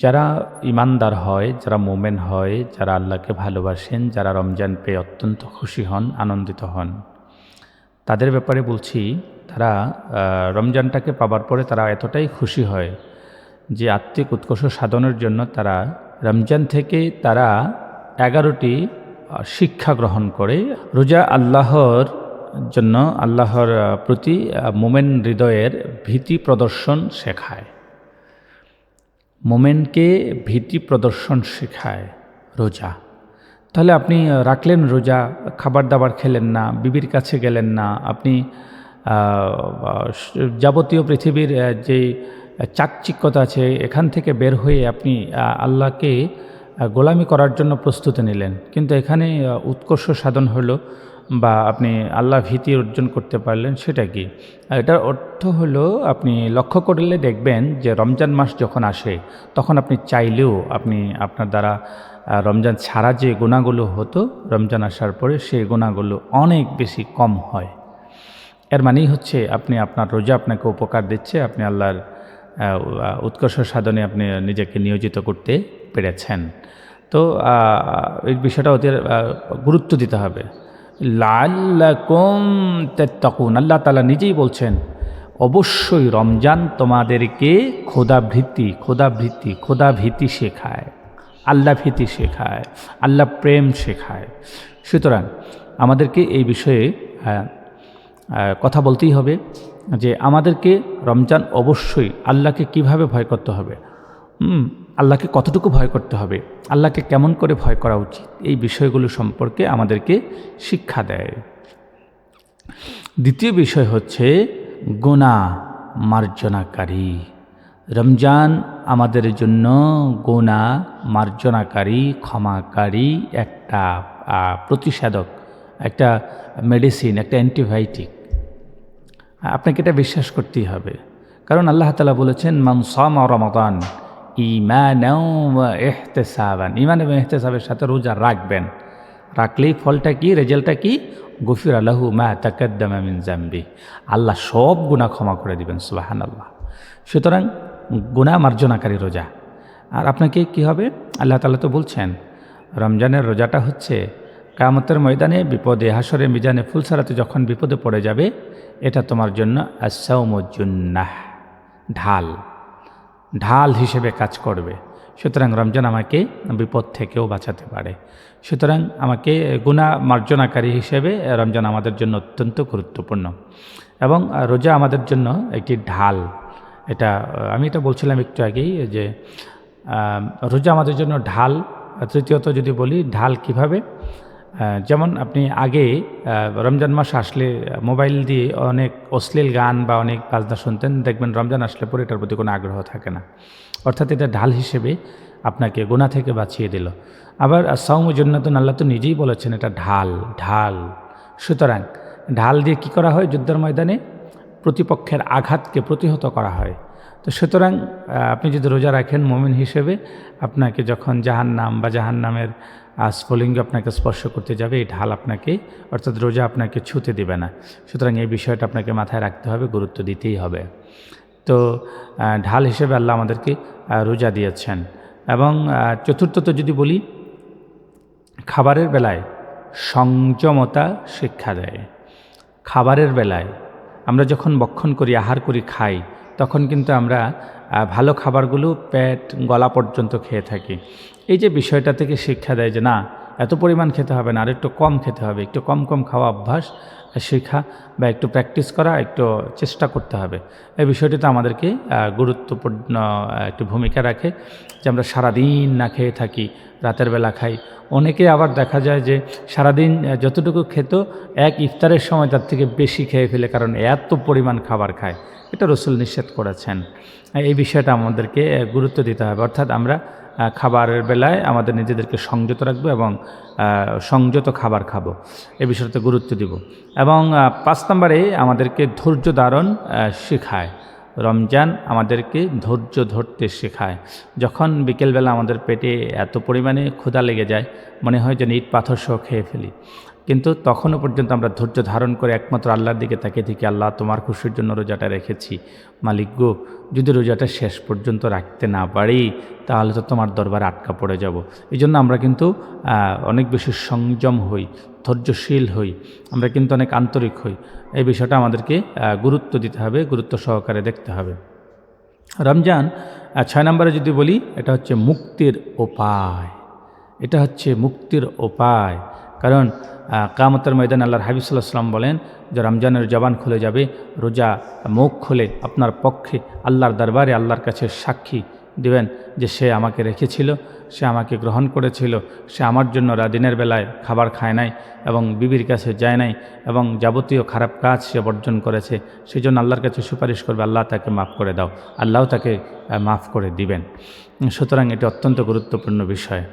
যারা ঈমানদার হয়, যারা মোমেন হয়, যারা আল্লাহকে ভালোবাসেন, যারা রমজান পেয়ে অত্যন্ত খুশি হন, আনন্দিত হন, তাদের ব্যাপারে বলছি, তারা রমজানটাকে পাবার পরে তারা এতটাই খুশি হয় যে আত্মিক উৎকর্ষ সাধনের জন্য তারা রমজান থেকে তারা 11টি শিক্ষা গ্রহণ করে। রোজা আল্লাহর জন্য, আল্লাহর প্রতি মোমেন হৃদয়ের ভীতি প্রদর্শন শেখায়। মোমেনকে ভীতি প্রদর্শন শেখায় রোজা। তাহলে আপনি রাখলেন রোজা, খাবার দাবার খেলেন না, বিবির কাছে গেলেন না, আপনি যাবতীয় পৃথিবীর যে চাকচিক্যতা আছে এখান থেকে বের হয়ে আপনি আল্লাহকে গোলামি করার জন্য প্রস্তুতি নিলেন, কিন্তু এখানে উৎকর্ষ সাধন হলো বা আপনি আল্লাহ ভীতি অর্জন করতে পারলেন, সেটা কি? এটার অর্থ হলো, আপনি লক্ষ্য করলে দেখবেন যে রমজান মাস যখন আসে তখন আপনি চাইলেও আপনি আপনার দ্বারা রমজান ছাড়া যে গুনাহগুলো হতো রমজান আসার পরে সেই গুনাহগুলো অনেক বেশি কম হয়। এর মানেই হচ্ছে আপনি আপনার রোজা আপনাকে উপকার দিচ্ছে, আপনি আল্লাহর উৎকর্ষ সাধনে আপনি নিজেকে নিয়োজিত করতে পেরেছেন। তো এই বিষয়টা ওদের গুরুত্ব দিতে হবে। লাআল্লাকুম তাত্তাকুন, আল্লাহ তাআলা নিজেই বলছেন অবশ্যই রমজান তোমাদেরকে খোদা ভীতি শেখায়, আল্লাহ ভীতি শেখায়, আল্লাহ প্রেম শেখায়। সুতরাং আমাদেরকে এই বিষয়ে কথা বলতেই হবে যে আমাদেরকে রমজান অবশ্যই আল্লাহকে কিভাবে ভয় করতে হবে, আল্লাহকে কতটুকু ভয় করতে হবে, আল্লাহকে কেমন করে ভয় করা উচিত, এই বিষয়গুলো সম্পর্কে আমাদেরকে শিক্ষা দেয়। দ্বিতীয় বিষয় হচ্ছে গুনাহ মার্জনাকারী। রমজান আমাদের জন্য গুনাহ মার্জনাকারী, ক্ষমাকারী একটা প্রতিষেধক, একটা মেডিসিন, একটা অ্যান্টিবায়োটিক। আপনাকে এটা বিশ্বাস করতেই হবে, কারণ আল্লাহ তাআলা বলেছেন মান সামা রমাদান ঈমানাও ওয়া ইহতিসাবান, ঈমান এবং ইহতিসাবের সাথে রোজা রাখবেন, রাখলেই ফলটা কি, রেজাল্টটা কি? গফিরা লাহু মা তাকাদ্দামা মিন যামবি, আল্লাহ সব গুনাহ ক্ষমা করে দিবেন। সুবহানাল্লাহ। সুতরাং গুনাহ মার্জনাকারী রোজা। আর আপনাকে কি হবে? আল্লাহ তাআলা তো বলছেন রমজানের রোজাটা হচ্ছে কিয়ামতের ময়দানে বিপদে, হাসরে মিজানে ফুলসারাতে যখন বিপদে পড়ে যাবে, এটা তোমার জন্য আস-সাওমু জুন্নাহ, ঢাল হিসেবে কাজ করবে। সুতরাং রমজান আমাকে বিপদ থেকেও বাঁচাতে পারে। সুতরাং আমাকে গুনাহ মার্জনাকারী হিসেবে রমজান আমাদের জন্য অত্যন্ত গুরুত্বপূর্ণ, এবং রোজা আমাদের জন্য একটি ঢাল। আমি এটা বলছিলাম একটু আগেই যে রোজা আমাদের জন্য ঢাল। তৃতীয়ত যদি বলি ঢাল কিভাবে, যেমন আপনি আগে রমজান মাস আসলে মোবাইল দিয়ে অনেক অশ্লীল গান বা অনেক বাজনা শুনতেন, দেখবেন রমজান আসলে পরে এটার প্রতি কোনো আগ্রহ থাকে না। অর্থাৎ এটা ঢাল হিসেবে আপনাকে গুনাহ থেকে বাঁচিয়ে দিল। আবার সাওমু জান্নাতুন, আল্লাহ তো নিজেই বলেছেন এটা ঢাল। সুতরাং ঢাল দিয়ে কি করা হয়? যুদ্ধের ময়দানে প্রতিপক্ষের আঘাতকে প্রতিহত করা হয়। তো সুতরাং আপনি যদি রোজা রাখেন মুমিন হিসেবে, আপনাকে যখন জাহান্নাম বা জাহান্নামের স্ফুলিঙ্গ আপনাকে স্পর্শ করতে যাবে, এই ঢাল আপনাকে, অর্থাৎ রোজা আপনাকে ছুঁতে দিবে না। সুতরাং এই বিষয়টা আপনাকে মাথায় রাখতে হবে, গুরুত্ব দিতেই হবে। তো ঢাল হিসেবে আল্লাহ আমাদেরকে রোজা দিয়েছেন। এবং চতুর্থত যদি বলি, খাবারের বেলায় সংযমতা শিক্ষা দেয়। খাবারের বেলায় আমরা যখন ভক্ষণ করি, আহার করি, খাই, তখন কিন্তু আমরা ভালো খাবারগুলো পেট গলা পর্যন্ত খেয়ে থাকি। এই যে বিষয়টা থেকে শিক্ষা দেয় যে না, এত পরিমাণ খেতে হবে না, আর একটু কম খেতে হবে, একটু কম খাওয়া অভ্যাস শেখা বা একটু প্র্যাকটিস করা, একটু চেষ্টা করতে হবে। এই বিষয়টিতে আমাদেরকে গুরুত্বপূর্ণ একটু ভূমিকা রাখে যে আমরা সারাদিন না খেয়ে থাকি, রাতের বেলা খাই। অনেকে আবার দেখা যায় যে সারাদিন যতটুকু খেত এক ইফতারের সময় তার থেকে বেশি খেয়ে ফেলে, কারণ এত পরিমাণ খাবার খায়। এটা রাসূল নিষেধ করেছেন। এই বিষয়টা আমাদেরকে গুরুত্ব দিতে হবে। অর্থাৎ আমরা খাবারের বেলায় আমাদের নিজেদেরকে সংযত রাখবো এবং সংযত খাবার খাবো, এই বিষয়টাতে গুরুত্ব দিব। এবং 5 নম্বরে আমাদেরকে ধৈর্য ধারণ শেখায়। রমজান আমাদেরকে ধৈর্য ধরতে শেখায়। যখন বিকেলবেলা আমাদের পেটে এত পরিমাণে ক্ষুধা লেগে যায়, মনে হয় যে ইট পাথর সহ খেয়ে ফেলি, কিন্তু তখনও পর্যন্ত আমরা ধৈর্য ধারণ করে একমাত্র আল্লাহর দিকে তাকিয়ে থেকে, আল্লাহ তোমার খুশির জন্য রোজাটা রেখেছি, মালিক গো যদি রোজাটা শেষ পর্যন্ত রাখতে না পারি তাহলে তো তোমার দরবারে আটকা পড়ে যাব। এই জন্য আমরা কিন্তু অনেক বেশি সংযম হই, ধৈর্যশীল হই, আমরা কিন্তু অনেক আন্তরিক হই। এই বিষয়টা আমাদেরকে গুরুত্ব দিতে হবে, গুরুত্ব সহকারে দেখতে হবে। রমজান 6 নম্বরে যদি বলি, এটা হচ্ছে মুক্তির উপায়। এটা হচ্ছে মুক্তির উপায়। কারণ কিয়ামতের ময়দানে আল্লাহর হাবিব সাল্লাল্লাহু আলাইহি ওয়াসাল্লাম বলেন যে রমজানের জবান খুলে যাবে, রোজা মুখ খুলে আপনার পক্ষে আল্লাহর দরবারে আল্লাহর কাছে সাক্ষী দিবেন যে সে আমাকে রেখেছিল, সে আমাকে গ্রহণ করেছিল, সে আমার জন্য দিনের বেলায় খাবার খায় নাই এবং বিবির কাছে যায় নাই এবং যাবতীয় খারাপ কাজ সে বর্জন করেছে। সেই জন্য আল্লাহর কাছে সুপারিশ করবে, আল্লাহ তাকে মাফ করে দাও, আল্লাহ তাকে মাফ করে দিবেন। সুতরাং এটি অত্যন্ত গুরুত্বপূর্ণ বিষয়।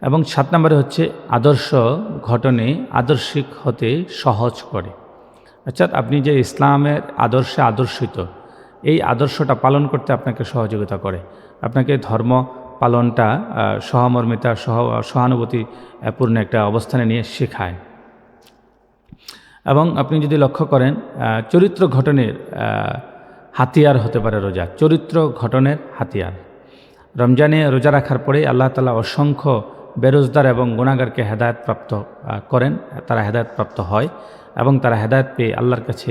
এবং 7 নম্বরে হচ্ছে আদর্শ ঘটনে আদর্শিক হতে সহজ করে। অর্থাৎ আপনি যে ইসলামের আদর্শে আদর্শিত, এই আদর্শটা পালন করতে আপনাকে সহযোগিতা করে, আপনাকে ধর্ম পালনটা সহমর্মিতা সহানুভূতিপূর্ণ একটা অবস্থানে নিয়ে শেখায়। এবং আপনি যদি লক্ষ্য করেন, চরিত্র গঠনের হাতিয়ার হতে পারে রোজা, চরিত্র গঠনের হাতিয়ার। রমজানে রোজা রাখার পরে আল্লাহ তাআলা অসংখ্য বেরোজগার এবং গুনাহগারকে হেদায়েত প্রাপ্ত করেন, তারা হেদায়েত প্রাপ্ত হয় এবং তারা হেদায়েত পেয়ে আল্লাহর কাছে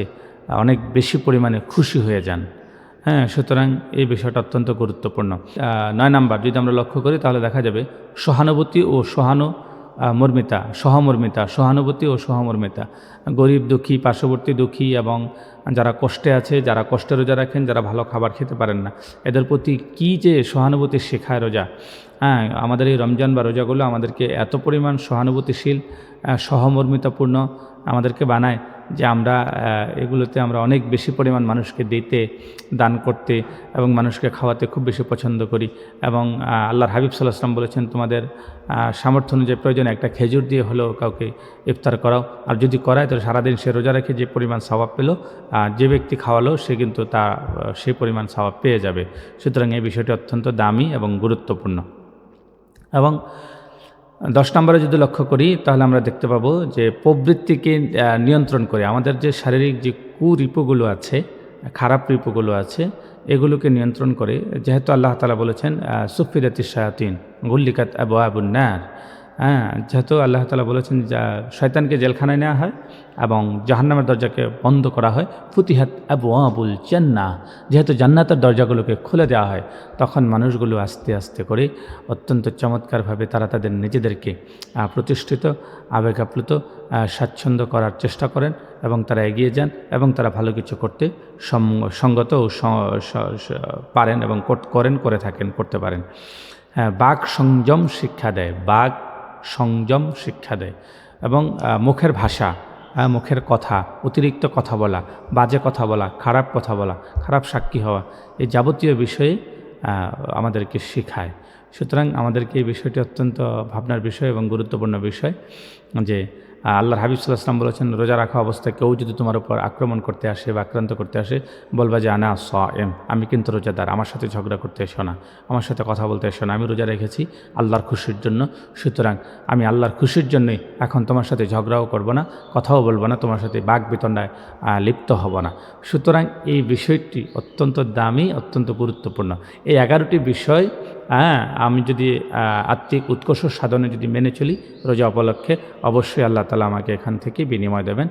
অনেক বেশি পরিমাণে খুশি হয়ে যান। হ্যাঁ, সুতরাং এই বিষয়টা অত্যন্ত গুরুত্বপূর্ণ। 9 নাম্বার যদি আমরা লক্ষ্য করি তাহলে দেখা যাবে সহানুভূতি ও সহানুভূতি ও সহমর্মিতা। গরিব দুঃখী, পার্শ্ববর্তী দুঃখী এবং যারা কষ্টে আছে, যারা কষ্টে রোজা রাখেন, যারা ভালো খাবার খেতে পারেন না, এদের প্রতি কী যে সহানুভূতি শেখায় রোজা। হ্যাঁ, আমাদের এই রমজান বা রোজাগুলো আমাদেরকে এত পরিমাণ সহানুভূতিশীল, সহমর্মিতাপূর্ণ আমাদেরকে বানায় যে আমরা এগুলোতে আমরা অনেক বেশি পরিমাণ মানুষকে দিতে, দান করতে এবং মানুষকে খাওয়াতে খুব বেশি পছন্দ করি। এবং আল্লাহর হাবিব সাল্লাল্লাহু আলাইহি ওয়াসাল্লাম বলেছেন, তোমাদের সামর্থ্য অনুযায়ী প্রয়োজন একটা খেজুর দিয়ে হলেও কাউকে ইফতার করাও, আর যদি করায় তাহলে সারাদিন সে রোজা রেখে যে পরিমাণ সওয়াব পেল, যে ব্যক্তি খাওয়ালো সে কিন্তু সেই পরিমাণ সওয়াব পেয়ে যাবে। সুতরাং এই বিষয়টি অত্যন্ত দামি এবং গুরুত্বপূর্ণ। এবং 10 নম্বরে যদি লক্ষ্য করি তাহলে আমরা দেখতে পাবো যে প্রবৃত্তিকে নিয়ন্ত্রণ করে, আমাদের যে শারীরিক যে কুরিপুগুলো আছে, খারাপ রিপুগুলো আছে, এগুলোকে নিয়ন্ত্রণ করে। যেহেতু আল্লাহ তাআলা বলেছেন সুফিরাতিশ শায়াতিন গুল্লিকাত আবওয়াবুন নার, যেহেতু আল্লাহ তাআলা বলেছেন শয়তানকে জেলখানায় নেওয়া হয় এবং জাহান্নামের দরজাকে বন্ধ করা হয়, ফুতিহাত আবওয়াবুল জান্নাহ, যেহেতু জান্নাতের দরজাগুলোকে খুলে দেওয়া হয়, তখন মানুষগুলো আস্তে আস্তে করে অত্যন্ত চমৎকারভাবে তারা তাদের নিজেদেরকে প্রতিষ্ঠিত, আবেগ আপ্লুত, স্বাচ্ছন্দ্য করার চেষ্টা করেন এবং তারা এগিয়ে যান এবং তারা ভালো কিছু করতে সঙ্গত ও পারেন এবং করতে পারেন। বাক সংযম শিক্ষা দেয়, বাক সংযম শিক্ষা দেয়। এবং মুখের ভাষা, মুখের কথা, অতিরিক্ত কথা বলা, বাজে কথা বলা, খারাপ কথা বলা, খারাপ সাক্ষী হওয়া, এই যাবতীয় বিষয়ে আমাদেরকে শেখায়। সুতরাং আমাদেরকে এই বিষয়টি অত্যন্ত ভাবনার বিষয় এবং গুরুত্বপূর্ণ বিষয় যে আল্লাহর হাবিব সাল্লাল্লাহু আলাইহি ওয়াসাল্লাম বলেছেন, রোজা রাখা অবস্থায় কেউ যদি তোমার উপর আক্রমণ করতে আসে বা আক্রান্ত করতে আসে, বলবা যে আনা সায়েম, আমি কিন্তু রোজাদার, আমার সাথে ঝগড়া করতে এসো না, আমার সাথে কথা বলতে এসো না, আমি রোজা রেখেছি আল্লাহর খুশির জন্য। সুতরাং আমি আল্লাহর খুশির জন্যই এখন তোমার সাথে ঝগড়াও করব না, কথাও বলবো না, তোমার সাথে বাক বিতণ্ডায় লিপ্ত হব না। সুতরাং এই বিষয়টি অত্যন্ত দামি, অত্যন্ত গুরুত্বপূর্ণ। এই 11টি বিষয় আমি যদি আত্মিক উৎকর্ষ সাধনে যদি মেনে চলি রোজা উপলক্ষে, অবশ্যই আল্লাহ তাআলা আমাকে এখান থেকে বিনিময় দেবেন।